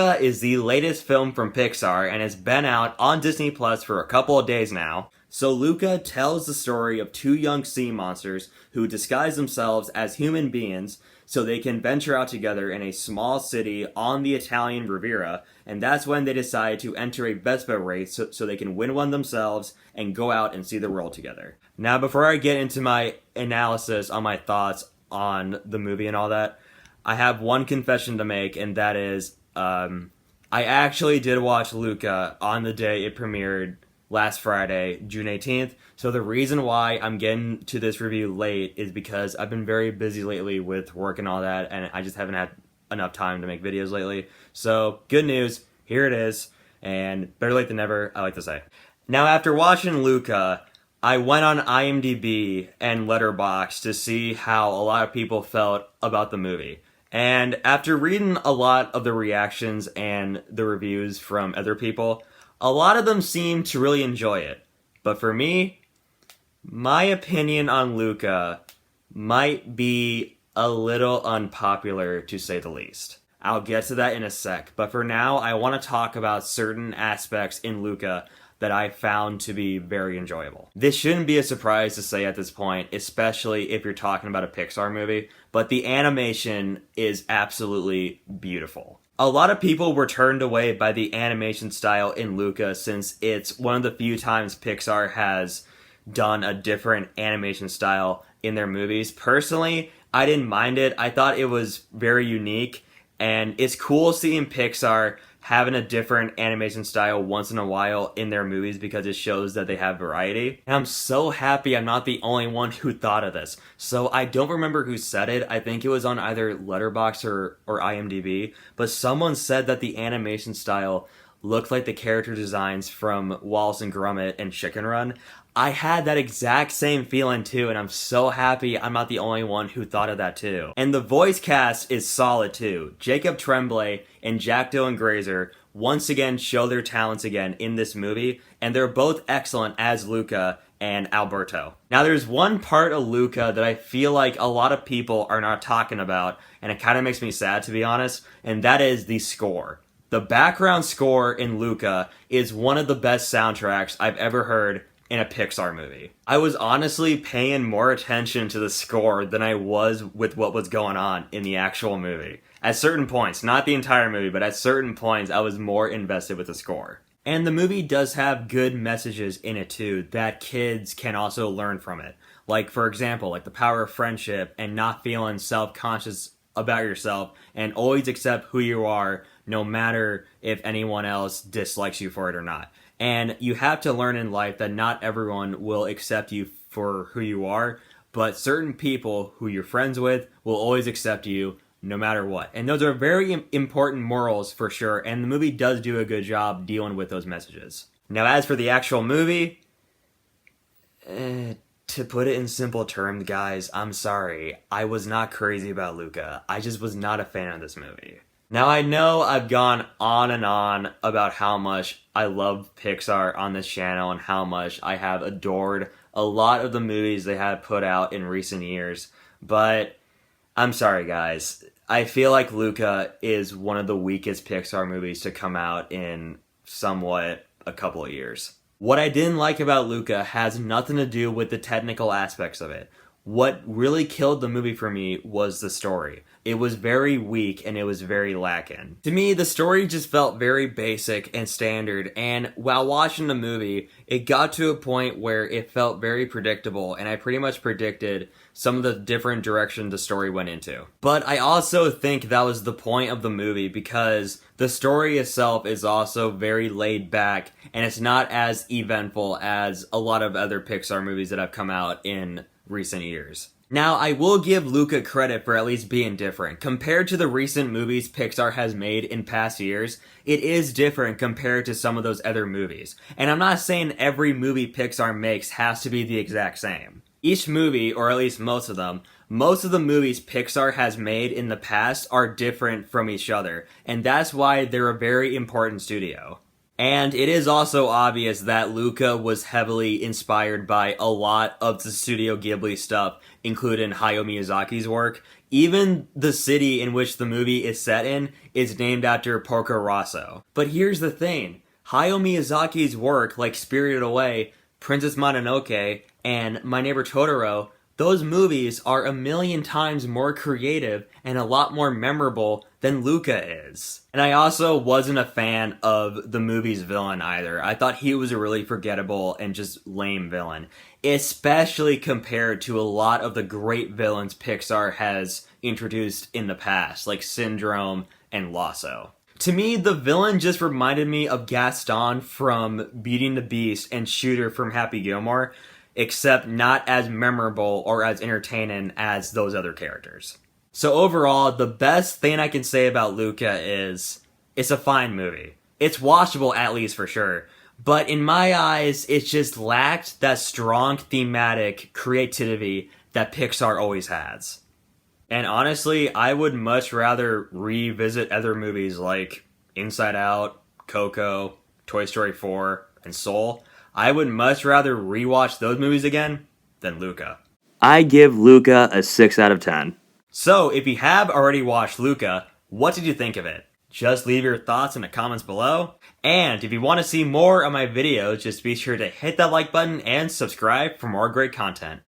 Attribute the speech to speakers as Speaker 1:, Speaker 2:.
Speaker 1: Luca is the latest film from Pixar and has been out on Disney Plus for a couple of days now. So Luca tells the story of two young sea monsters who disguise themselves as human beings so they can venture out together in a small city on the Italian Riviera, and that's when they decide to enter a Vespa race so they can win one themselves and go out and see the world together. Now, before I get into my analysis on my thoughts on the movie and all that, I have one confession to make, and that is, I actually did watch Luca on the day it premiered last Friday, June 18th. So the reason why I'm getting to this review late is because I've been very busy lately with work and all that, and I just haven't had enough time to make videos lately. So, good news, here it is, and better late than never, I like to say. Now, after watching Luca, I went on IMDb and Letterboxd to see how a lot of people felt about the movie. And after reading a lot of the reactions and the reviews from other people, a lot of them seem to really enjoy it. But for me, my opinion on Luca might be a little unpopular, to say the least. I'll get to that in a sec, but for now, I want to talk about certain aspects in Luca that I found to be very enjoyable. This shouldn't be a surprise to say at this point, especially if you're talking about a Pixar movie, but the animation is absolutely beautiful. A lot of people were turned away by the animation style in Luca since it's one of the few times Pixar has done a different animation style in their movies. Personally, I didn't mind it. I thought it was very unique, and it's cool seeing Pixar having a different animation style once in a while in their movies because it shows that they have variety. And I'm so happy I'm not the only one who thought of this. So I don't remember who said it. I think it was on either Letterboxd or IMDb, but someone said that the animation style looked like the character designs from Wallace and Gromit and Chicken Run. I had that exact same feeling too, and I'm so happy I'm not the only one who thought of that too. And the voice cast is solid too. Jacob Tremblay and Jack Dylan Grazer once again show their talents again in this movie, and they're both excellent as Luca and Alberto. Now there's one part of Luca that I feel like a lot of people are not talking about, and it kind of makes me sad to be honest, and that is the score. The background score in Luca is one of the best soundtracks I've ever heard in a Pixar movie. I was honestly paying more attention to the score than I was with what was going on in the actual movie. At certain points, not the entire movie, but at certain points I was more invested with the score. And the movie does have good messages in it too that kids can also learn from it. Like, for example, like the power of friendship and not feeling self-conscious about yourself and always accept who you are no matter if anyone else dislikes you for it or not. And you have to learn in life that not everyone will accept you for who you are, but certain people who you're friends with will always accept you no matter what. And those are very important morals for sure, and the movie does do a good job dealing with those messages. Now, as for the actual movie, to put it in simple terms, guys, I'm sorry. I was not crazy about Luca. I just was not a fan of this movie. Now, I know I've gone on and on about how much I love Pixar on this channel and how much I have adored a lot of the movies they have put out in recent years, but I'm sorry, guys. I feel like Luca is one of the weakest Pixar movies to come out in somewhat a couple of years. What I didn't like about Luca has nothing to do with the technical aspects of it. What really killed the movie for me was the story. It was very weak and it was very lacking. To me, the story just felt very basic and standard, and while watching the movie, it got to a point where it felt very predictable, and I pretty much predicted some of the different directions the story went into. But I also think that was the point of the movie because the story itself is also very laid back, and it's not as eventful as a lot of other Pixar movies that have come out in recent years. Now, I will give Luca credit for at least being different. Compared to the recent movies Pixar has made in past years, it is different compared to some of those other movies. And I'm not saying every movie Pixar makes has to be the exact same. Each movie, or at least most of the movies Pixar has made in the past are different from each other, and that's why they're a very important studio. And it is also obvious that Luca was heavily inspired by a lot of the Studio Ghibli stuff, including Hayao Miyazaki's work. Even the city in which the movie is set in is named after Porco Rosso. But here's the thing. Hayao Miyazaki's work, like Spirited Away, Princess Mononoke, and My Neighbor Totoro, those movies are a million times more creative and a lot more memorable than Luca is. And I also wasn't a fan of the movie's villain either. I thought he was a really forgettable and just lame villain, especially compared to a lot of the great villains Pixar has introduced in the past, like Syndrome and Lasso. To me, the villain just reminded me of Gaston from Beauty and the Beast and Shooter from Happy Gilmore, except not as memorable or as entertaining as those other characters. So overall, the best thing I can say about Luca is, it's a fine movie. It's watchable, at least for sure. But in my eyes, it just lacked that strong thematic creativity that Pixar always has. And honestly, I would much rather revisit other movies like Inside Out, Coco, Toy Story 4, and Soul. I would much rather rewatch those movies again than Luca. I give Luca a 6 out of 10. So, if you have already watched Luca, what did you think of it? Just leave your thoughts in the comments below. And if you want to see more of my videos, just be sure to hit that like button and subscribe for more great content.